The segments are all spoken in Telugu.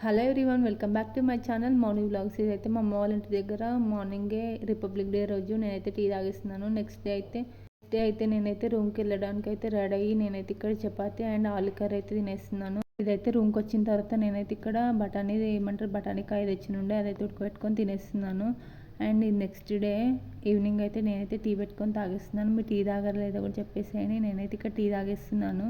Hello everyone, welcome back to my channel morning vlogs. ఇదైతే మా అమ్మ వాళ్ళ ఇంటి దగ్గర మార్నింగే రిపబ్లిక్ డే రోజు నేనైతే టీ తాగిస్తున్నాను. నెక్స్ట్ డే అయితే నేనైతే రూమ్కి వెళ్ళడానికి అయితే రెడీ అయ్యి నేనైతే ఇక్కడ చపాతీ అండ్ ఆలు కర్రీ అయితే తినేస్తున్నాను. ఇదైతే రూమ్కి వచ్చిన తర్వాత నేనైతే ఇక్కడ బఠానీకాయ తెచ్చినుండే అదైతే ఉడకబెట్టుకొని తినేస్తున్నాను. అండ్ నెక్స్ట్ డే ఈవినింగ్ అయితే నేనైతే టీ పెట్టుకొని తాగేస్తున్నాను. మీరు టీ తాగలేదో కూడా చెప్పేసేయండి. నేనైతే ఇక్కడ టీ తాగేస్తున్నాను.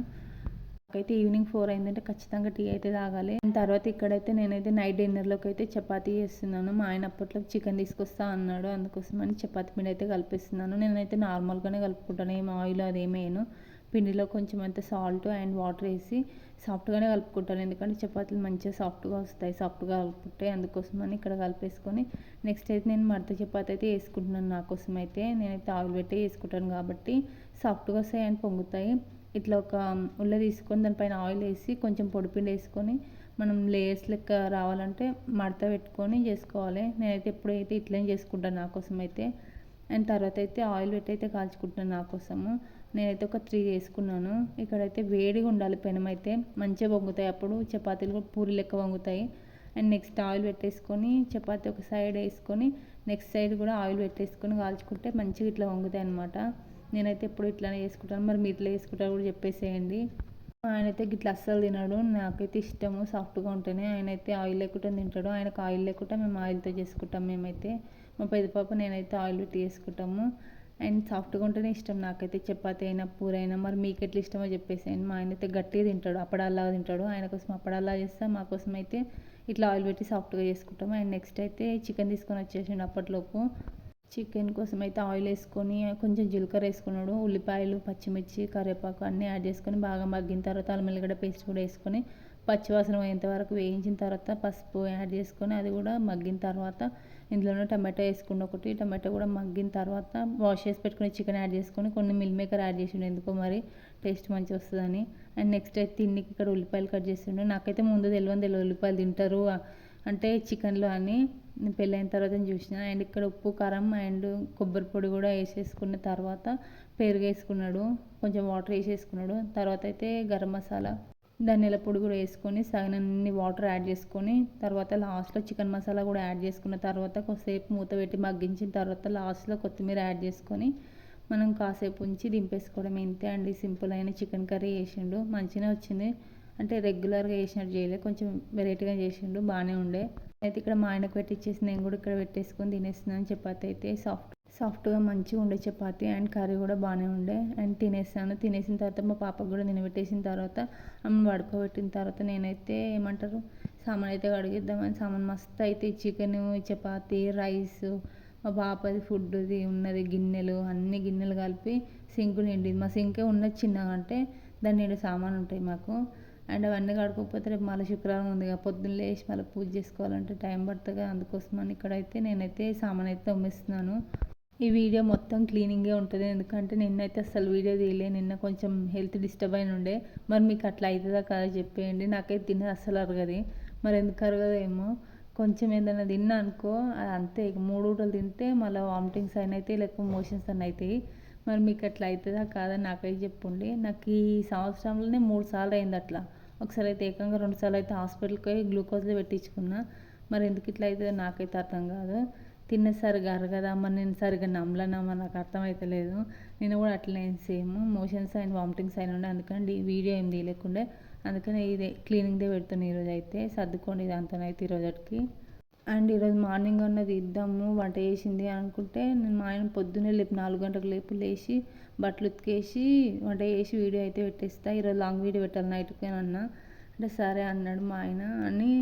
నాకైతే ఈవినింగ్ 4 అయిందంటే ఖచ్చితంగా టీ అయితే తాగాలి. తర్వాత ఇక్కడైతే నేనైతే నైట్ డిన్నర్లోకి అయితే చపాతీ చేస్తున్నాను. మా ఆయన అప్పట్లో చికెన్ తీసుకొస్తా అన్నాడు, అందుకోసమని చపాతీ పిండి అయితే కలిపిస్తున్నాను. నేనైతే నార్మల్గానే కలుపుకుంటాను, ఏం ఆయిల్ అదేమేను. పిండిలో కొంచెం అంత సాల్ట్ అండ్ వాటర్ వేసి సాఫ్ట్గానే కలుపుకుంటాను, ఎందుకంటే చపాతీలు మంచిగా సాఫ్ట్గా వస్తాయి, సాఫ్ట్గా కలుపుకుంటే. అందుకోసమని ఇక్కడ కలిపేసుకొని నెక్స్ట్ అయితే నేను మడత చపాతీ అయితే వేసుకుంటున్నాను. నా కోసం అయితే నేనైతే ఆయిల్ పెట్టి వేసుకుంటాను కాబట్టి సాఫ్ట్గా వస్తాయి అండ్ పొంగుతాయి. ఇట్లా ఒక ఉల్ల తీసుకొని దానిపైన ఆయిల్ వేసి కొంచెం పొడిపిండి వేసుకొని మనం లేయర్స్ లెక్క రావాలంటే మడత పెట్టుకొని చేసుకోవాలి. నేనైతే ఎప్పుడైతే ఇట్లనే చేసుకుంటాను నా కోసం అయితే. అండ్ తర్వాత అయితే ఆయిల్ పెట్టి అయితే కాల్చుకుంటున్నాను నా కోసము. నేనైతే ఒక 3 వేసుకున్నాను. ఇక్కడైతే వేడిగా ఉండాలి పెనం అయితే, మంచిగా పొంగుతాయి, అప్పుడు చపాతీలు కూడా పూరి లెక్క పొంగుతాయి. అండ్ నెక్స్ట్ ఆయిల్ పెట్టేసుకొని చపాతీ ఒక సైడ్ వేసుకొని నెక్స్ట్ సైడ్ కూడా ఆయిల్ పెట్టేసుకొని కాల్చుకుంటే మంచిగా ఇట్లా పొంగుతాయి అనమాట. నేనైతే ఎప్పుడు ఇట్లానే చేసుకుంటాను, మరి మీరు ఇట్లా చేసుకుంటారు కూడా చెప్పేసేయండి. ఆయనైతే గిట్లా అస్సలు తినడు, నాకైతే ఇష్టము సాఫ్ట్గా ఉంటేనే. ఆయనైతే ఆయిల్ లేకుండా తింటాడు, ఆయనకు ఆయిల్ లేకుండా మేము ఆయిల్తో చేసుకుంటాం. మేమైతే మా పెద్ద పాప నేనైతే ఆయిల్ పెట్టి చేసుకుంటాము. అండ్ సాఫ్ట్గా ఉంటేనే ఇష్టం నాకైతే, చపాతీ అయినా పూరి అయినా. మరి మీకు ఎట్లా ఇష్టమో చెప్పేసేయండి. మా ఆయన అయితే గట్టిగా తింటాడు, అప్పడాలాగా తింటాడు. ఆయన కోసం అప్పడాలా చేస్తాం, మా కోసం అయితే ఇట్లా ఆయిల్ పెట్టి సాఫ్ట్గా చేసుకుంటాము. అండ్ నెక్స్ట్ అయితే చికెన్ తీసుకొని వచ్చేసిండు అప్పట్లోపు. చికెన్ కోసం అయితే ఆయిల్ వేసుకొని కొంచెం జీలకర్ర వేసుకున్నాడు, ఉల్లిపాయలు, పచ్చిమిర్చి, కరివేపాకు అన్నీ యాడ్ చేసుకొని బాగా మగ్గిన తర్వాత అల్లం వెల్లిగడ్డ పేస్ట్ కూడా వేసుకొని పచ్చివాసన పోయేంత వరకు వేయించిన తర్వాత పసుపు యాడ్ చేసుకొని అది కూడా మగ్గిన తర్వాత ఇందులోనే టమాటో వేసుకుని ఒకటి టమాటో కూడా మగ్గిన తర్వాత వాష్ చేసి పెట్టుకుని చికెన్ యాడ్ చేసుకొని కొన్ని మిల్ మేకర్ యాడ్ చేసిండు, ఎందుకో మరి టేస్ట్ మంచిగా వస్తుందని. అండ్ నెక్స్ట్ అయితే తిన్నికి ఇక్కడ ఉల్లిపాయలు కట్ చేసిండు. నాకైతే ముందు తెలియదు ఉల్లిపాయలు తింటారు అంటే చికెన్లో అని, నేను పెళ్ళైన తర్వాత చూసిన. అండ్ ఇక్కడ ఉప్పు, కారం అండ్ కొబ్బరి పొడి కూడా వేసేసుకున్న తర్వాత పెరుగు వేసుకున్నాడు, కొంచెం వాటర్ వేసేసుకున్నాడు. తర్వాత అయితే గరం మసాలా, ధనియాల పొడి కూడా వేసుకొని సగనన్ని వాటర్ యాడ్ చేసుకొని తర్వాత లాస్ట్లో చికెన్ మసాలా కూడా యాడ్ చేసుకున్న తర్వాత కొద్దిసేపు మూత పెట్టి మగ్గించిన తర్వాత లాస్ట్లో కొత్తిమీర యాడ్ చేసుకొని మనం కాసేపు ఉంచి దింపేసుకోవడం. ఇంతే అండి, సింపుల్ అయిన చికెన్ కర్రీ చేసిండు, మంచిగా వచ్చింది. అంటే రెగ్యులర్గా చేసినట్టు చేయలేదు, కొంచెం వెరైటీగా చేసిండు, బాగానే ఉండే. అయితే ఇక్కడ మా ఆయనకు పెట్టించేసి నేను కూడా ఇక్కడ పెట్టేసుకొని తినేస్తున్నాను. చపాతీ అయితే సాఫ్ట్గా మంచిగా ఉండే చపాతీ అండ్ కర్రీ కూడా బాగానే ఉండే. అండ్ తినేసాను. తినేసిన తర్వాత మా పాపకు కూడా తినబెట్టేసిన తర్వాత ఆమెను పడుకోబెట్టిన తర్వాత నేనైతే సామాన్ అయితే కడిగిద్దామని సామాన్ మస్తు అయితే చికెన్, చపాతీ, రైస్, మా పాపది ఫుడ్ది ఉన్నది గిన్నెలు, అన్ని గిన్నెలు కలిపి సింకు నిండింది. మా సింకే ఉన్నది చిన్నగా, అంటే దాని నిండు సామాన్ ఉంటాయి మాకు. అండ్ అవన్నీ కడుక్కోకపోతే రేపు మళ్ళీ శుక్రవారం ఉంది కదా, పొద్దున్న లేచి మళ్ళీ పూజ చేసుకోవాలంటే టైం పడుతుంది. అందుకోసమని ఇక్కడైతే నేనైతే సామాన్ అయితే తోమేస్తున్నాను. ఈ వీడియో మొత్తం క్లీనింగే ఉంటుంది, ఎందుకంటే నిన్నైతే అసలు వీడియో తీయలే, నిన్న కొంచెం హెల్త్ డిస్టర్బ్ అయిన ఉండే. మరి మీకు అట్లా అవుతుందా కదా చెప్పేయండి. నాకైతే తిన్నది అస్సలు అరగదు, మరి ఎందుకు అరగదేమో. కొంచెం ఏదైనా తిన్నా అనుకో అది అంతే, 3 పూటలు తింటే మళ్ళీ వామిటింగ్స్ అయినా అయితే లేకపోతే మోషన్స్ అని అవుతాయి. మరి మీకు అట్లా అవుతుందా కాదా నాకైతే చెప్పండి. నాకు ఈ సంవత్సరంలోనే 3 సార్లు అయింది అట్లా. ఒకసారి అయితే ఏకంగా 2 సార్లు అయితే హాస్పిటల్కి పోయి గ్లూకోజ్లో పెట్టించుకున్నా. మరి ఎందుకు ఇట్లా అవుతుందో నాకైతే అర్థం కాదు. తిన్న సరిగా అరగదా, మరి నేను సరిగ్గా నమ్మలనా, మరి నాకు అర్థమవుతలేదు. నేను కూడా అట్లనే సేమ్ మోషన్స్ అండ్ వామిటింగ్స్ అయిన ఉండే, అందుకని వీడియో ఏం తీయలేకుండే. అందుకని ఇదే క్లీనింగ్దే పెడుతున్నాను ఈరోజు అయితే. సర్దుకోండి దాంతోనైతే ఈరోజుకి. అండ్ ఈరోజు మార్నింగ్ అన్నది ఇద్దాము వంట చేసింది అనుకుంటే, నేను మా ఆయన పొద్దున్నే 4 గంటలకు లేచి బట్టలు ఉతికేసి వంట చేసి వీడియో అయితే పెట్టేస్తా. ఈరోజు లాంగ్ వీడియో పెట్టాలి నైట్కి అన్నా, అంటే సరే అన్నాడు మా ఆయన. అని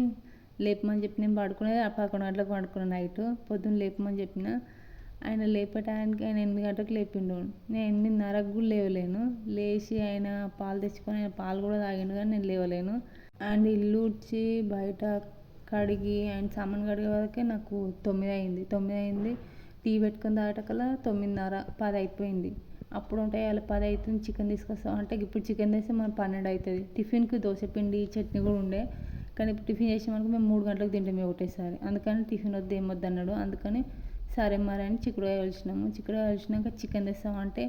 లేపమని చెప్పి నేను పడుకునేది 11 గంటలకు పడుకున్నాను నైట్. పొద్దున్న లేపమని చెప్పిన, ఆయన లేపటానికి ఆయన 8 గంటలకు లేపిండు. నేను 8:30కు కూడా లేవలేను. లేచి ఆయన పాలు తెచ్చుకొని ఆయన పాలు కూడా తాగిండు, కానీ నేను లేవలేను. అండ్ ఇల్లు ఊడ్చి బయట కడిగి అండ్ సామాన్ కడిగే వరకే నాకు 9 అయింది. 9 అయింది, టీ పెట్టుకొని తాగటకల్లా 9:30, 10 అయిపోయింది. అప్పుడు ఉంటాయి అలా 10 అవుతుంది, చికెన్ తీసుకొస్తాం అంటే ఇప్పుడు చికెన్ తెస్తే మనం 12 అవుతుంది. టిఫిన్కి దోశపిండి, చట్నీ కూడా ఉండే, కానీ ఇప్పుడు టిఫిన్ చేసామనుకో మేము 3 గంటలకు తింటాం ఒకటేసారి. అందుకని టిఫిన్ వద్దు ఏమొద్దు అన్నాడు. అందుకని సరే మరి అని చిక్కుడుకాయ కలిసినాము. చిక్కుడుకాయ కలిసినాక చికెన్ తెస్తామంటే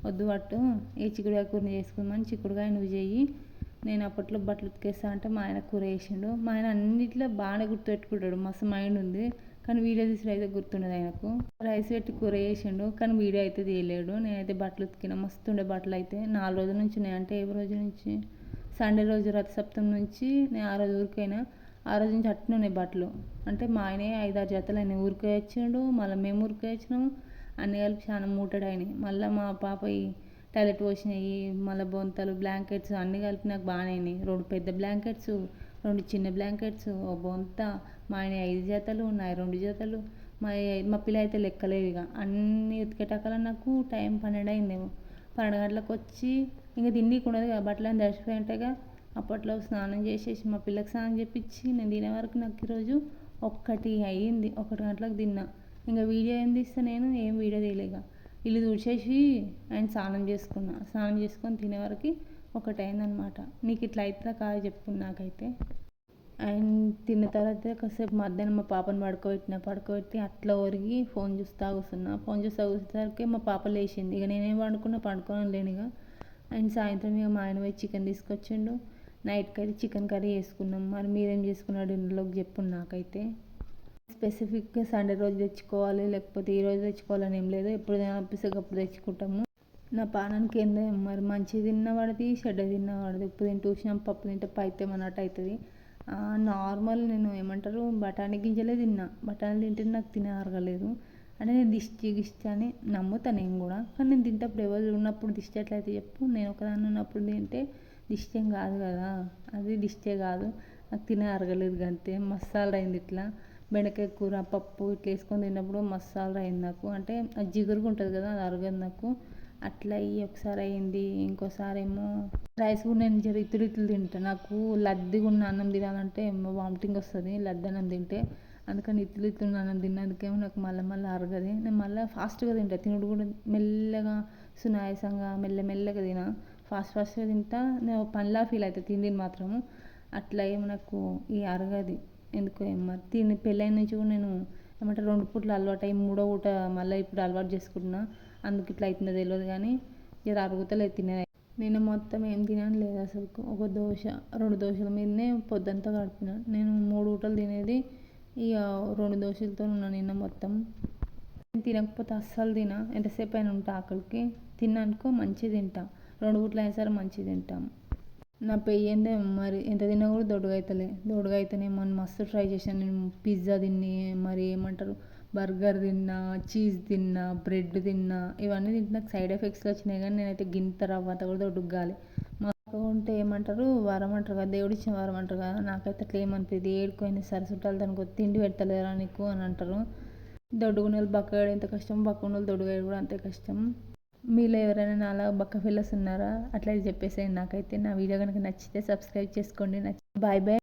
వద్దు పట్టు ఏ చిక్కుడుకాయ కూరని చేసుకుందామని చిక్కుడుకాయ నువ్వు చెయ్యి నేను అప్పట్లో బట్టలు ఉతికేస్తా అంటే మా ఆయన కూర వేసిండు. మా ఆయన అన్నిట్లో బాగానే గుర్తుపెట్టుకుంటాడు, మస్తు మైండ్ ఉంది. కానీ వీడియో తీసుడు అయితే గుర్తుండదు ఆయనకు. రైస్ పెట్టి కూర వేసిండు కానీ వీడియో అయితే తీయలేడు. నేనైతే బట్టలు ఉతికిన, మస్తు ఉండే బట్టలు అయితే 4 రోజుల నుంచి ఉన్నాయి. అంటే ఏ రోజు నుంచి, సండే రోజు రథసప్తమి నుంచి నేను ఆ రోజు ఊరికైనా, ఆ రోజు నుంచి అట్నే ఉన్నాయి బట్టలు. అంటే మా ఆయనే 5-6 జతలు అయినాయి. ఊరికే వచ్చిండు, మళ్ళీ మేము ఊరికే వచ్చినాము, అన్ని కలిపి చాలా మూటడు అయినాయి. మళ్ళీ మా పాప టాయిలెట్ పోసినాయి, మళ్ళీ బొంతలు, బ్లాంకెట్స్ అన్నీ కలిపి నాకు బాగానే అయినాయి. 2 పెద్ద బ్లాంకెట్స్, 2 చిన్న బ్లాంకెట్స్, ఓ బొంత, మా ఆయన 5 జతలు, నాయి 2 జతలు, మా పిల్ల అయితే లెక్కలేవు. ఇక అన్నీ ఉతికేటకల్లా నాకు టైం 12 అయిందేమో. 12 గంటలకు వచ్చి ఇంకా తిండికి ఉండదు కదా, బట్టలు తడిసిపోయి ఉంటాయిగా. అప్పట్లో స్నానం చేసేసి మా పిల్లకి స్నానం చేపించి నేను తినే వరకు నాకు ఈరోజు 1 అయ్యింది. 1 గంటలకు తిన్నా. ఇంకా వీడియో ఏం తీస్తా, నేను ఏం వీడియో తీయలేక ఇల్లు తుడిచేసి ఆయన స్నానం చేసుకున్నా. స్నానం చేసుకొని తినే వరకు 1 అయిందనమాట. నీకు ఇట్లా అవుతుందా కాదు చెప్పు. నాకైతే ఆయన తిన్న తర్వాత కాసేపు మధ్యాహ్నం మా పాపను పడుకోబెట్టి అట్లా ఒరిగి ఫోన్ చూస్తా కూర్చున్నా. ఫోన్ చూస్తా కూర్చునేసరికి మా పాప లేచింది. ఇక నేనేం పడుకోని లేను. ఇక ఆయన సాయంత్రం ఇక మా ఆయన పోయి చికెన్ తీసుకొచ్చిండు. నైట్కి అయితే చికెన్ కర్రీ చేసుకున్నాం. మరి మీరేం చేసుకున్నాడు డిన్నర్లోకి చెప్పు. నాకైతే స్పెసిఫిక్గా సండే రోజు తెచ్చుకోవాలి లేకపోతే ఈ రోజు తెచ్చుకోవాలని ఏం లేదు. ఎప్పుడు అనిపిస్తే అప్పుడు తెచ్చుకుంటాము. నా పానానికి ఏందో మరి, మంచిగా తిన్న పడుతుంది, చెడ్డ తిన్న పడుతుంది. ఉప్పు తింటూ చూసినాం, పప్పు తింటే పైత్యం అన్నట్టు అవుతుంది. నార్మల్ నేను ఏమంటారు బఠానీ గింజలే తిన్నా. బఠానీ తింటే నాకు అరగలేదు. అంటే నేను దిష్టి అని నమ్ముతాను నేను కూడా. కానీ నేను తింటప్పుడు ఎవరు ఉన్నప్పుడు దిష్టి ఎట్లయితే చెప్పు. నేను ఒకదాన్ని ఉన్నప్పుడు తింటే దిష్టి ఏం కాదు కదా, అది దిష్టే కాదు. నాకు అరగలేదు అంతే. మసాలా అయింది ఇట్లా. బెండకాయ కూర, పప్పు ఇట్లా వేసుకొని తిన్నప్పుడు మసాలా అయింది నాకు. అంటే అది జిగురుగా ఉంటుంది కదా, అది అరగదు నాకు. అట్లా అయ్యి ఒకసారి అయింది. ఇంకోసారి ఏమో రైస్ కూడా నేను ఇత్తులు తింటాను. నాకు లద్దిగా ఉన్న అన్నం తినాలంటే వామిటింగ్ వస్తుంది లద్ది అన్నం తింటే. అందుకని ఇత్తులు అన్నం తిన్నందుకేమో నాకు మళ్ళీ అరగదు. నేను మళ్ళీ ఫాస్ట్గా తింటా. తినుడు కూడా మెల్లగా సునాయాసంగా మెల్లగా తినా. ఫాస్ట్గా తింటా. నేను పనిలా ఫీల్ అవుతాను తిండిని మాత్రము. అట్లా ఏమో నాకు అరగది ఎందుకో ఏమో. పెళ్ళైన నుంచి కూడా నేను ఏమంటే 2 పూటలు అలవాటు అయ్యి 3వ పూట మళ్ళీ ఇప్పుడు అలవాటు చేసుకుంటున్నా. అందుకు ఇట్లా అవుతుందో తెలియదు కానీ జర అరుగుతలేదు తినే. నేను మొత్తం ఏం తినను లేదు అసలు. 1 దోశ 2 దోశల మీదనే పొద్దంతా గడిపిన. నేను 3 పూటలు తినేది ఇక 2 దోశలతో ఉన్నాను నిన్న మొత్తం. నేను తినకపోతే అస్సలు తినా. ఎంతసేపు అయినా ఉంటా ఆకలికి. తిన్నానుకో మంచిగా తింటా. 2 పూటలు అయినా సరే మంచిగా తింటాం. నా పెయ్యిందే మరి ఎంత తిన్నా కూడా దొడ్డుగా అయితేనేమో అని మస్తు ట్రై చేశాను. నేను పిజ్జా తిని, మరి ఏమంటారు బర్గర్ తిన్నా, చీజ్ తిన్నా, బ్రెడ్ తిన్నా. ఇవన్నీ తింటే నాకు సైడ్ ఎఫెక్ట్స్ వచ్చినాయి. కానీ నేనైతే గింత రవ్వంతా కూడా దొడ్డుగాలి. మాకు ఉంటే ఏమంటారు వరం అంటారు కదా, దేవుడు ఇచ్చిన వరం అంటారు కదా. నాకైతే అట్లా ఏమనిపించింది. ఏడుకోయినా సరే చుట్టాలు దానికి తిండి పెట్టలేరా నీకు అని అంటారు. దొడ్డుగున్నోళ్ళు బక్కగా ఎంత కష్టం, బక్కగున్నోళ్ళు దొడ్డుగా కూడా అంతే కష్టం. మీలో ఎవరైనా నాలా బక్క ఫెల్లర్స్ ఉన్నారా? అట్లా చెప్పేసేయండి నాకైతే. నా వీడియో కనుక నచ్చితే సబ్స్క్రైబ్ చేసుకోండి. Bye bye.